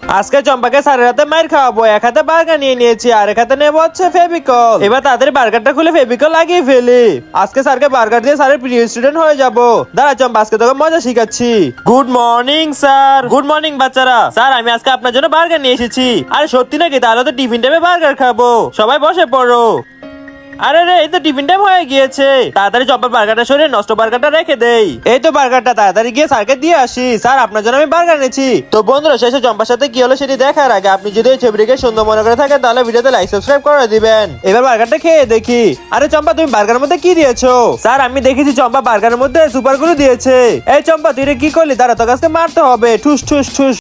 আজকে চম্পাকে স্যারের হাতে মাইর খাওয়াবো। এক হাতে বার্গার নিয়ে নিয়েছি আর এক হাতে নেবো হচ্ছে ফেভিকল। এবার তাড়াতাড়ি বার্গারটা খুলে ফেভিকল লাগিয়ে ফেলি। আজকে স্যারকে বার্গার দিয়ে স্যারের প্রিয় স্টুডেন্ট হয়ে যাবো। দাঁড়া চম্পা, আজকে তোকে মজা শিখাচ্ছি। Good morning sir. Good morning বাচ্চারা। স্যার আমি আজকে আপনার জন্য বার্গার নিয়ে এসেছি। আরে সত্যি নাকি? তাহলে তো টিফিন টাইমে বার্গার খাবো। সবাই বসে পড়ো। আরে রে, এই তো টিফিন টাইম হয়ে গিয়েছে। তাড়াতাড়ি চম্পার বার্গারটা সরিয়ে নষ্ট বার্গারটা রেখে দেই। এই তো বার্গারটা, তাড়াতাড়ি গিয়ে স্যারকে দিয়ে আসি। স্যার আপনার জন্য আমি বার্গার এনেছি। তো বন্ধুরা, শেষে চম্পার সাথে কি হলো সেটি দেখার আগে আপনি যদি এই ছবিটিকে সুন্দর মনে করে থাকেন তাহলে ভিডিওতে লাইক সাবস্ক্রাইব করে দিবেন। এবার বার্গারটা খেয়ে দেখি। আরে চম্পা, তুমি বার্গারের মধ্যে কি দিয়েছো? স্যার আমি দেখেছি চম্পা বার্গারের মধ্যে সুপার গ্লু দিয়েছে। এই চম্পা, তুই কি করলি? দাঁড়া, তোকে আজকে মারতে হবে। ঠুস ঠুস ঠুস।